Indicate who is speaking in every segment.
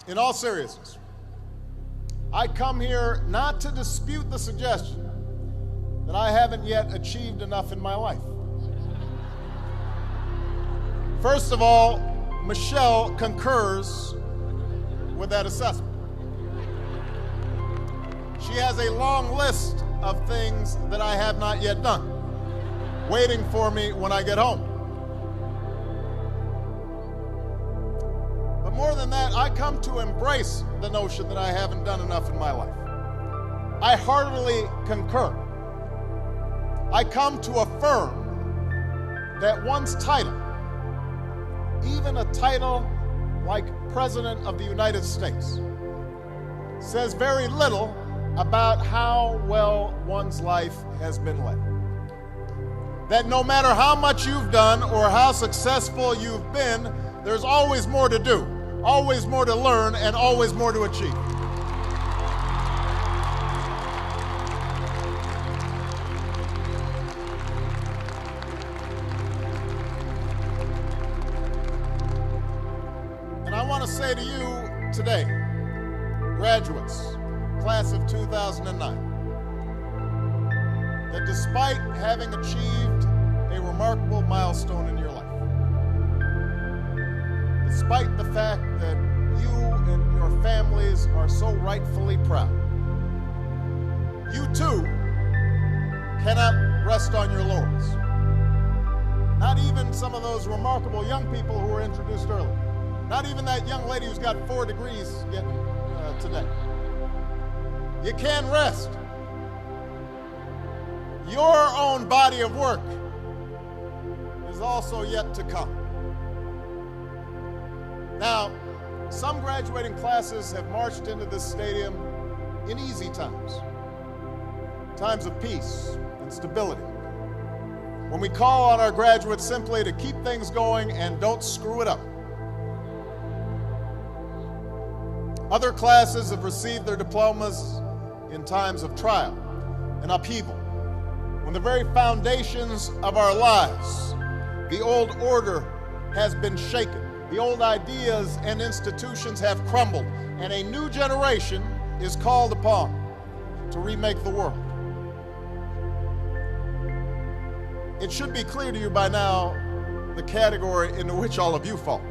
Speaker 1: In all seriousness, I come here not to dispute the suggestion that I haven't yet achieved enough in my life. First of all, Michelle concurs with that assessment. She has a long list of things that I have not yet done, waiting for me when I get home. But more than that, I come to embrace the notion that I haven't done enough in my life. I heartily concur. I come to affirm that one's title, even a title like President of the United States, says very little about how well one's life has been led. That no matter how much you've done or how successful you've been, there's always more to do, always more to learn, and always more to achieve. And I want to say to you today, graduates, class of 2009, that despite having achieved a remarkable milestone in your life, despite the fact that you and your families are so rightfully proud, you too cannot rest on your laurels. Not even some of those remarkable young people who were introduced earlier. Not even that young lady who's got 4 degrees getting today. You can rest. Your own body of work is also yet to come. Now, some graduating classes have marched into this stadium in easy times, times of peace and stability, when we call on our graduates simply to keep things going and don't screw it up. Other classes have received their diplomas in times of trial and upheaval, when the very foundations of our lives, the old order has been shaken, the old ideas and institutions have crumbled, and a new generation is called upon to remake the world. It should be clear to you by now the category into which all of you fall.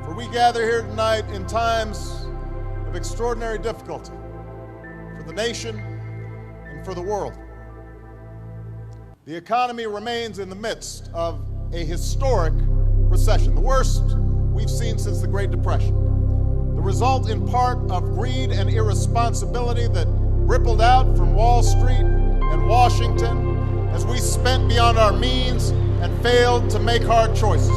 Speaker 1: For we gather here tonight in times of extraordinary difficulty for the nation and for the world. The economy remains in the midst of a historic recession, the worst we've seen since the Great Depression. The result in part of greed and irresponsibility that rippled out from Wall Street and Washington as we spent beyond our means and failed to make hard choices.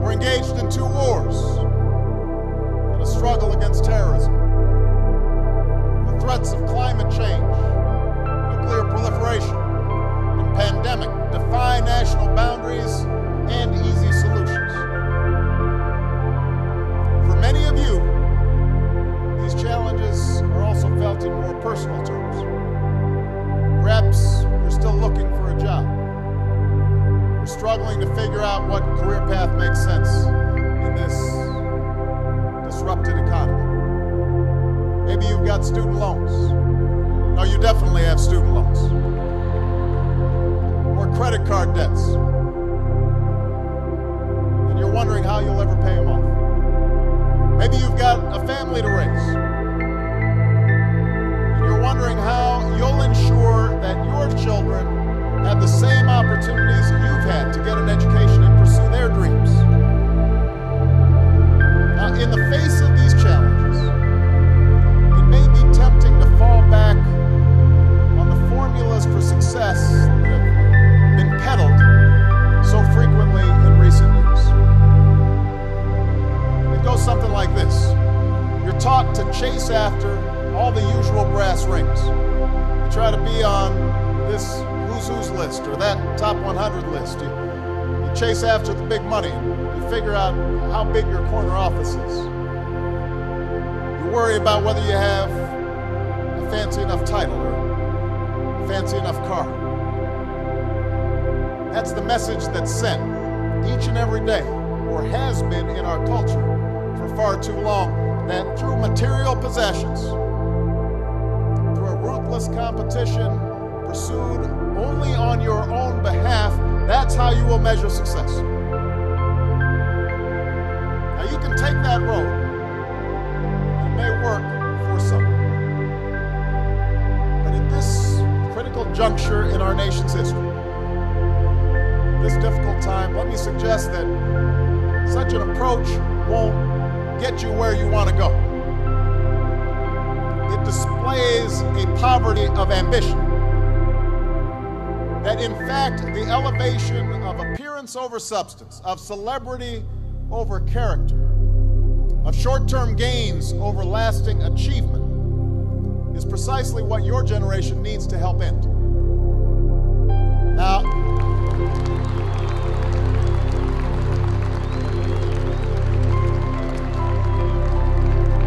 Speaker 1: We're engaged in 2 wars and a struggle against terrorism. The threats of climate change, nuclear proliferation, and pandemic defy national boundaries and easy solutions. For many of you, these challenges are also felt in more personal terms. Perhaps you're still looking for a job. You're struggling to figure out what career path makes sense in this disrupted economy. Maybe you've got student loans. No, you definitely have student loans. Or credit card debts. And you're wondering how you'll ever pay them off. Maybe you've got a family to raise. And you're wondering how you'll ensure that your children have the same opportunities you've had to get an education and pursue their dreams. Now, in the face of these challenges, it may be tempting to fall back on the formulas for success that have been peddled so frequently in recent years. It goes something like this. You're taught to chase after all the usual brass rings. You try to be on this who's list or that top 100 list. You chase after the big money. You figure out how big your corner office is. You worry about whether you have a fancy enough title or a fancy enough car. That's the message that's sent each and every day, or has been in our culture for far too long, that through material possessions, through a ruthless competition pursued only on your own behalf, that's how you will measure success. Now you can take that road, and it may work for some. But at this critical juncture in our nation's history, this difficult time, let me suggest that such an approach won't get you where you want to go. It displays a poverty of ambition. That in fact, the elevation of appearance over substance, of celebrity over character, of short-term gains over lasting achievement, is precisely what your generation needs to help end. Now,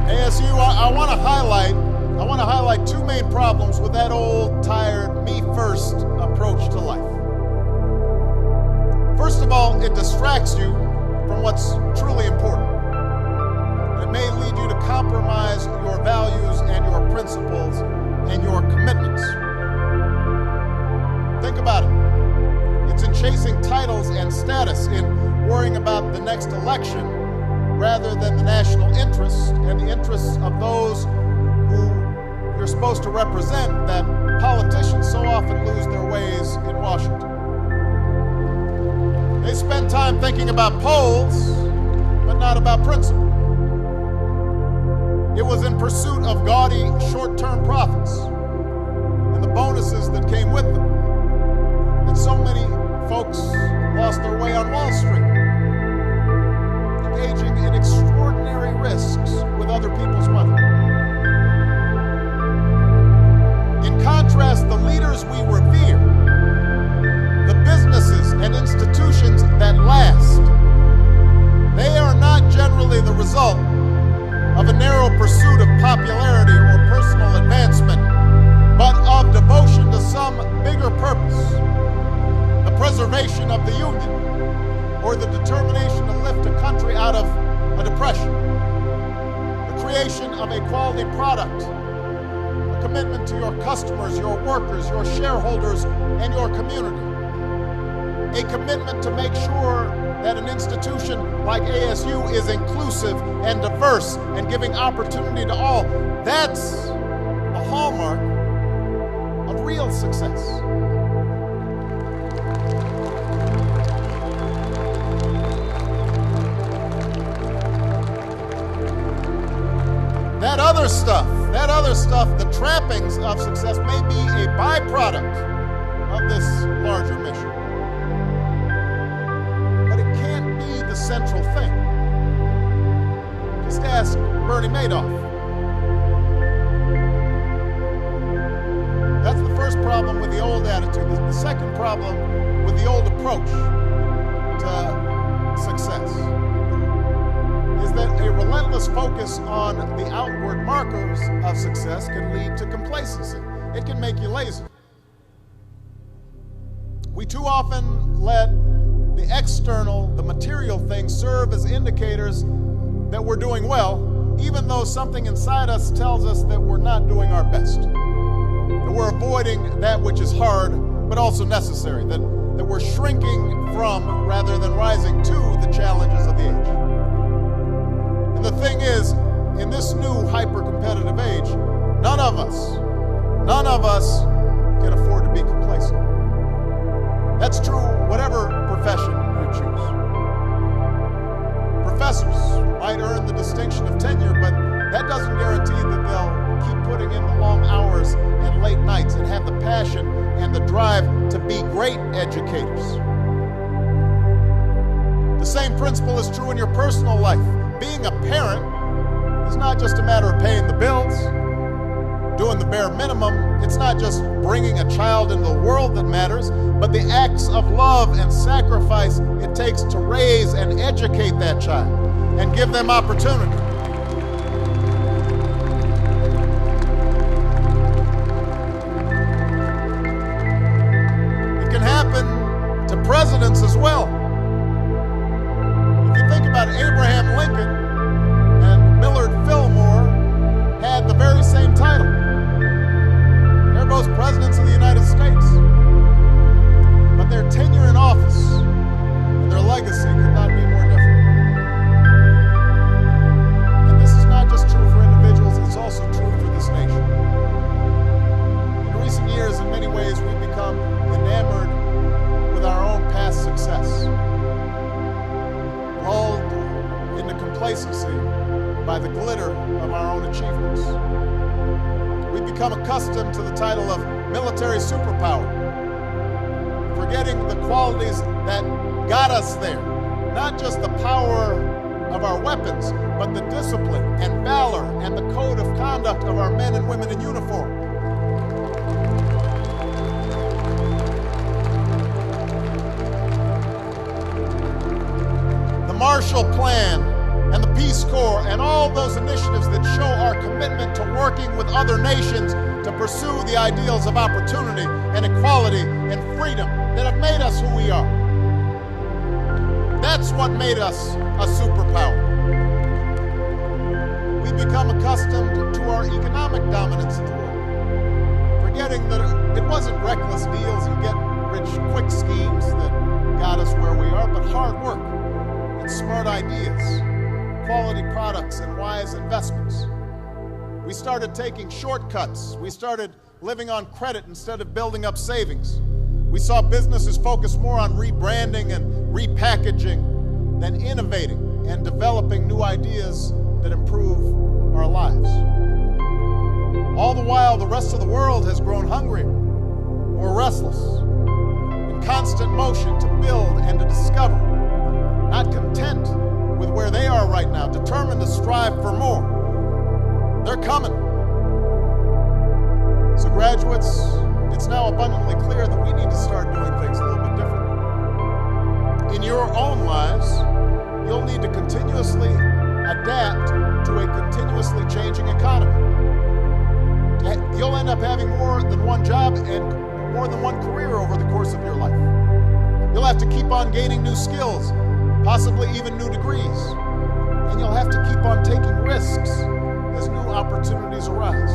Speaker 1: ASU, I want to highlight two main problems with that old, tired, me-first approach to life. First of all, it distracts you from what's truly important. It may lead you to compromise your values and your principles and your commitments. Think about it. It's in chasing titles and status, in worrying about the next election, rather than the national interest and the interests of those who you're supposed to represent, that politicians so often lose their ways in Washington. They spend time thinking about polls, but not about principle. It was in pursuit of gaudy short-term profits and the bonuses that came with them that so many folks lost their way on Wall Street, engaging in extraordinary risks with other people's money. In contrast, the leaders we revere, the businesses and institutions that last, they are not generally the result of a narrow pursuit of popularity or personal advancement, but of devotion to some bigger purpose, the preservation of the Union, or the determination to lift a country out of a depression, the creation of a quality product, a commitment to your customers, your workers, your shareholders, and your community, a commitment to make sure that an institution like ASU is inclusive and diverse and giving opportunity to all. That's a hallmark of real success. That other stuff, the trappings of success, may be a byproduct of this larger mission. But it can't be the central thing. Just ask Bernie Madoff. That's the first problem with the old attitude. The second problem with the old approach to success is that a relentless focus on the outward markers of success can lead to complacency. It can make you lazy. We too often let the external, the material things serve as indicators that we're doing well, even though something inside us tells us that we're not doing our best, that we're avoiding that which is hard but also necessary, that we're shrinking from rather than rising to the challenges of the age. And the thing is, in this new hyper-competitive age, none of us can afford to be complacent. That's true whatever profession you choose. Professors might earn the distinction of tenure, but that doesn't guarantee that they'll keep putting in the long hours and late nights and have the passion and the drive to be great educators. The same principle is true in your personal life. Being a parent is not just a matter of paying the bills, doing the bare minimum. It's not just bringing a child into the world that matters, but the acts of love and sacrifice it takes to raise and educate that child and give them opportunity. It can happen to presidents of our own achievements. We become accustomed to the title of military superpower, forgetting the qualities that got us there. Not just the power of our weapons, but the discipline and valor and the code of conduct of our men and women in uniform. The Marshall Plan and the Peace Corps and all those initiatives that show our commitment to working with other nations to pursue the ideals of opportunity and equality and freedom that have made us who we are. That's what made us a superpower. We become accustomed to our economic dominance in the world, forgetting that it wasn't reckless deals and get-rich-quick schemes that got us where we are, but hard work and smart ideas, quality products and wise investments. We started taking shortcuts. We started living on credit instead of building up savings. We saw businesses focus more on rebranding and repackaging than innovating and developing new ideas that improve our lives. All the while, the rest of the world has grown hungrier, more restless, in constant motion to build and to discover, not content with where they are right now, determined to strive for more. They're coming. So graduates, it's now abundantly clear that we need to start doing things a little bit different. In your own lives, you'll need to continuously adapt to a continuously changing economy. You'll end up having more than one job and more than one career over the course of your life. You'll have to keep on gaining new skills, possibly even new degrees. And you'll have to keep on taking risks as new opportunities arise.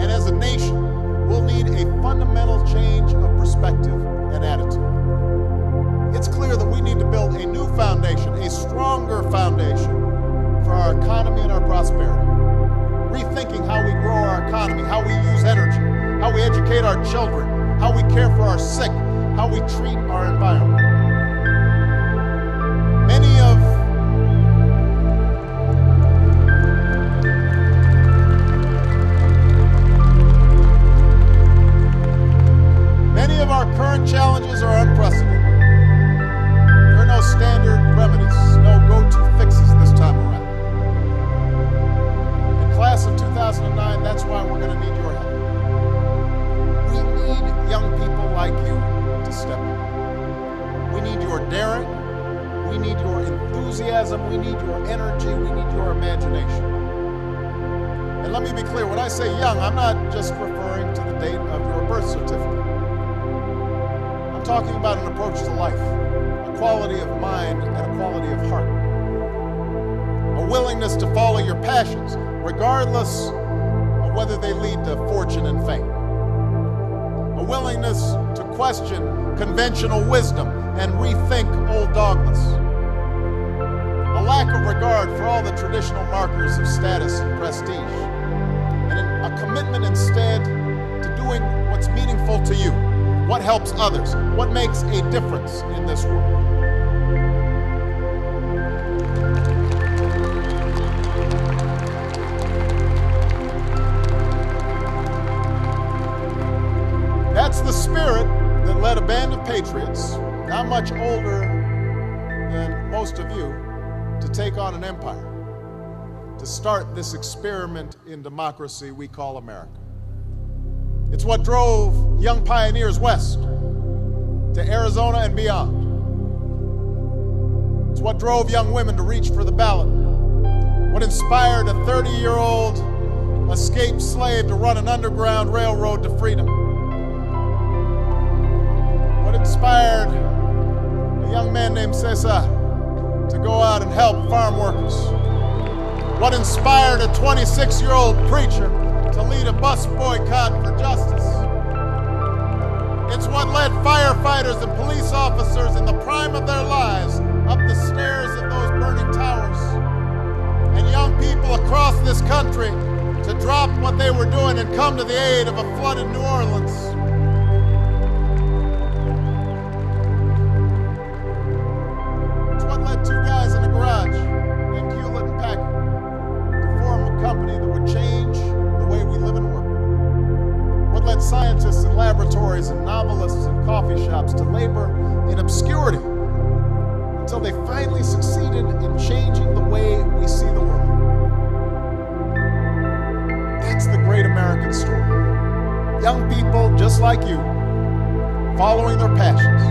Speaker 1: And as a nation, we'll need a fundamental change of perspective and attitude. It's clear that we need to build a new foundation, a stronger foundation for our economy and our prosperity. Rethinking how we grow our economy, how we use energy, how we educate our children, how we care for our sick, how we treat our environment. Many of our current challenges are unprecedented. There are no standard remedies, no go-to fixes this time around. In class of 2009, that's why we're going to need your help. We need young people like you to step up. We need your daring. We need your enthusiasm. We need your energy. We need your imagination. And let me be clear, when I say young, I'm not just referring to the date of your birth certificate. I'm talking about an approach to life, a quality of mind and a quality of heart. A willingness to follow your passions, regardless of whether they lead to fortune and fame. A willingness to question conventional wisdom and rethink old dogmas. A lack of regard for all the traditional markers of status and prestige. And a commitment instead to doing what's meaningful to you, what helps others, what makes a difference in this world. That's the spirit that led a band of patriots, not much older than most of you, to take on an empire, to start this experiment in democracy we call America. It's what drove young pioneers west to Arizona and beyond. It's what drove young women to reach for the ballot, what inspired a 30-year-old escaped slave to run an underground railroad to freedom, what inspired a young man named Cesar to go out and help farm workers, what inspired a 26-year-old preacher to lead a bus boycott for justice. It's what led firefighters and police officers in the prime of their lives up the stairs of those burning towers, and young people across this country to drop what they were doing and come to the aid of a flooded New Orleans. It's what led two guys in a garage named Hewlett and Packard missionaries and novelists in coffee shops to labor in obscurity until they finally succeeded in changing the way we see the world. That's the great American story. Young people just like you, following their passions,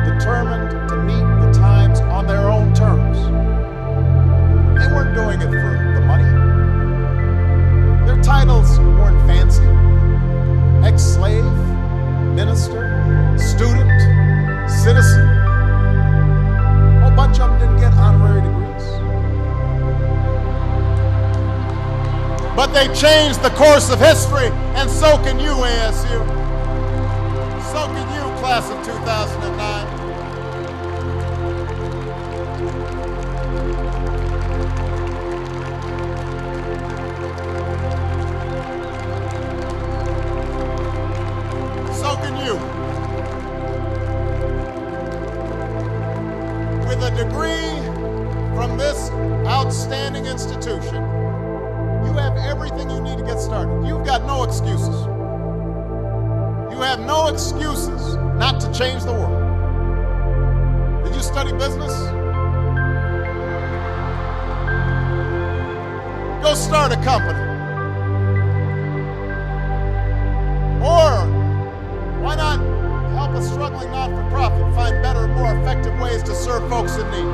Speaker 1: determined to meet the times on their own terms. They weren't doing it for the money. Their titles weren't fancy. Ex-slave, minister, student, citizen. A whole bunch of them didn't get honorary degrees. But they changed the course of history, and so can you, ASU. So can you, class of 2009. So can you. With a degree from this outstanding institution, you have everything you need to get started. You've got no excuses. You have no excuses not to change the world. Did you study business? Go start a company. Or why not help a struggling not-for-profit find better, more effective ways to serve folks in need?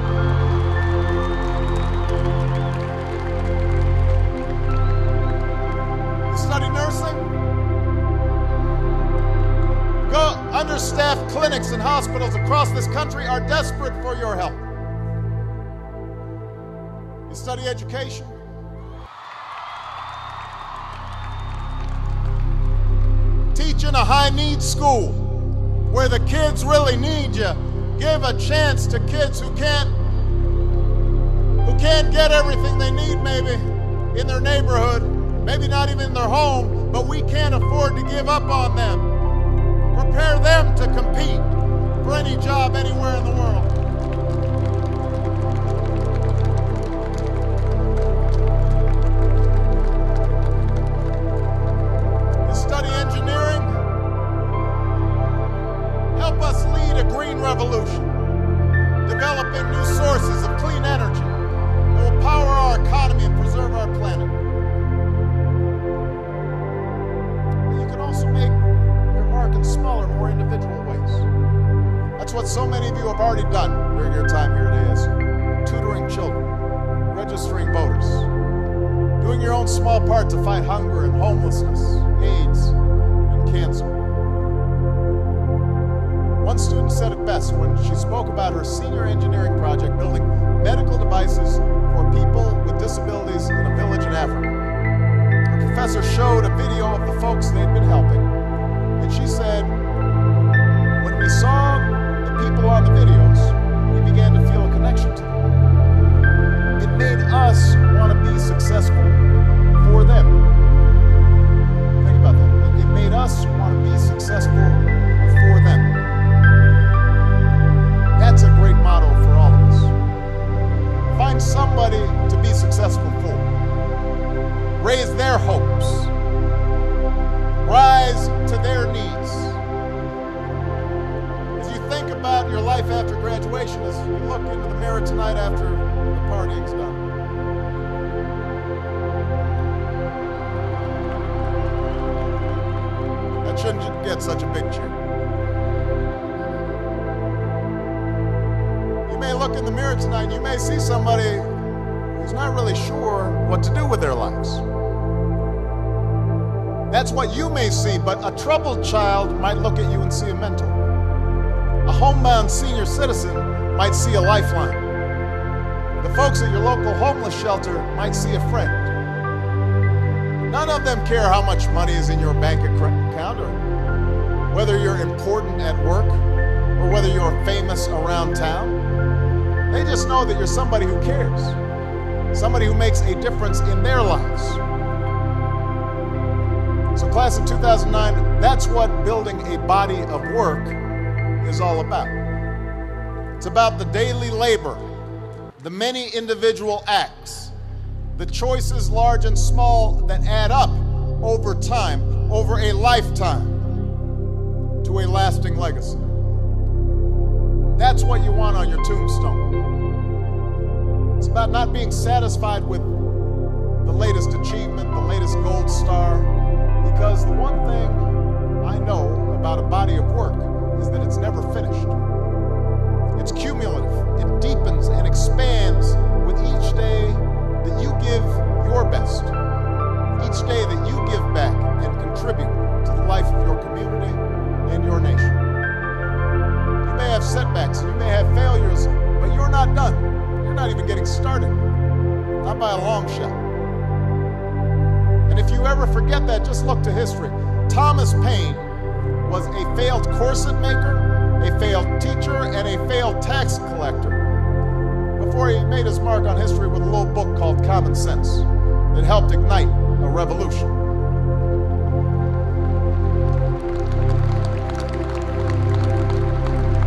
Speaker 1: You study nursing? Understaffed clinics and hospitals across this country are desperate for your help. You study education? Teach in a high-need school where the kids really need you. Give a chance to kids who can't get everything they need maybe in their neighborhood, maybe not even in their home, but we can't afford to give up on them. Prepare them to compete for any job anywhere in the world. You study engineering? Help us lead a green revolution, developing new sources of clean energy that will power our economy and preserve our planet. You can also make in smaller, more individual ways. That's what so many of you have already done during your time here at ASU. Tutoring children, registering voters, doing your own small part to fight hunger and homelessness, AIDS, and cancer. One student said it best when she spoke about her senior engineering project building medical devices for people with disabilities in a village in Africa. The professor showed a video of the folks they'd been helping. And she said, when we saw the people on the videos, we began to feel a connection to them. It made us want to be successful for them. Think about that. It made us want to be successful for them. That's a great motto for all of us. Find somebody to be successful for. Raise their hopes. Rise to their needs. As you think about your life after graduation, as you look into the mirror tonight after the partying's done, that shouldn't get such a big cheer. You may look in the mirror tonight and you may see somebody who's not really sure what to do with their lives. That's what you may see, but a troubled child might look at you and see a mentor. A homebound senior citizen might see a lifeline. The folks at your local homeless shelter might see a friend. None of them care how much money is in your bank account or whether you're important at work or whether you're famous around town. They just know that you're somebody who cares, somebody who makes a difference in their lives. So class of 2009, that's what building a body of work is all about. It's about the daily labor, the many individual acts, the choices large and small that add up over time, over a lifetime, to to a lasting legacy. That's what you want on your tombstone. It's about not being satisfied with the latest achievement, the latest gold star, because the one thing I know about a body of work is that it's never finished. It's cumulative. It deepens and expands with each day that you give your best, each day that you give back and contribute to the life of your community and your nation. You may have setbacks and you may have failures, but you're not done. You're not even getting started, not by a long shot. And if you ever forget that, just look to history. Thomas Paine was a failed corset maker, a failed teacher, and a failed tax collector before he made his mark on history with a little book called Common Sense that helped ignite a revolution.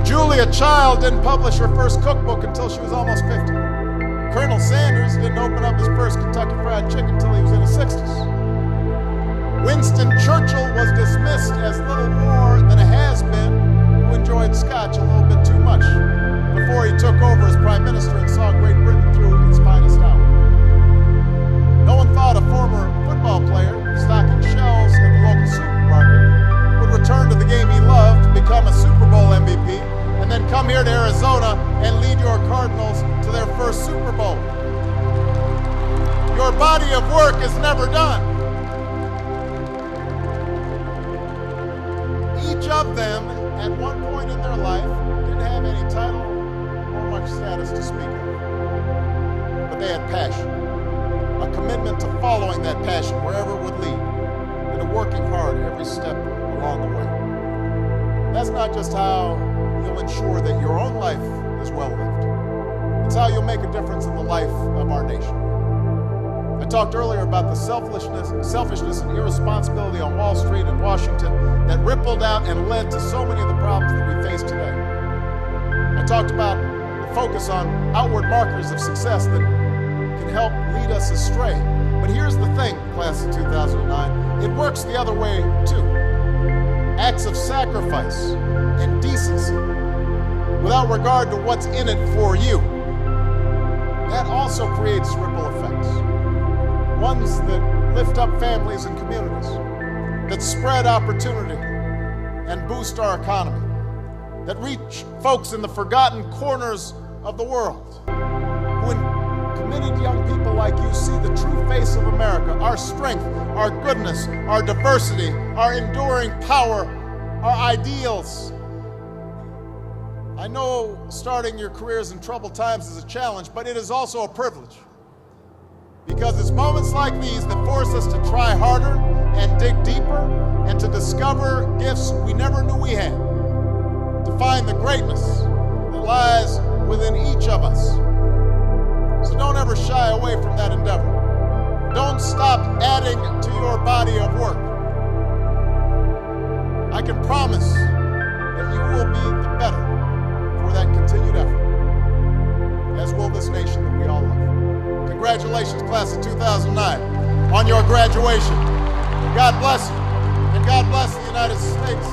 Speaker 1: Julia Child didn't publish her first cookbook until she was almost 50. Colonel Sanders didn't open up his first Kentucky Fried Chicken until he was in his 60s. Winston Churchill was dismissed as little more than a has-been who enjoyed scotch a little bit too much before he took over as Prime Minister and saw Great Britain through its finest hour. No one thought a former football player stocking shelves at the local supermarket would return to the game he loved, become a Super Bowl MVP, and then come here to Arizona and lead your Cardinals to their first Super Bowl. Your body of work is never done. Each of them, at one point in their life, didn't have any title or much status to speak of. But they had passion, a commitment to following that passion wherever it would lead, and to working hard every step along the way. That's not just how you'll ensure that your own life is well lived. It's how you'll make a difference in the life of our nation. I talked earlier about the selfishness and irresponsibility on Wall Street and Washington that rippled out and led to so many of the problems that we face today. I talked about the focus on outward markers of success that can help lead us astray. But here's the thing, class of 2009, it works the other way too. Acts of sacrifice and decency without regard to what's in it for you. That also creates ripple effects. Ones that lift up families and communities, that spread opportunity and boost our economy, that reach folks in the forgotten corners of the world, who in committed young people like you see the true face of America, our strength, our goodness, our diversity, our enduring power, our ideals. I know starting your careers in troubled times is a challenge, but it is also a privilege. Because it's moments like these that force us to try harder and dig deeper and to discover gifts we never knew we had, to find the greatness that lies within each of us. So don't ever shy away from that endeavor. Don't stop adding to your body of work. I can promise that you will be the better for that continued effort, as will this nation that we all love. Congratulations, class of 2009, on your graduation. God bless you, and God bless the United States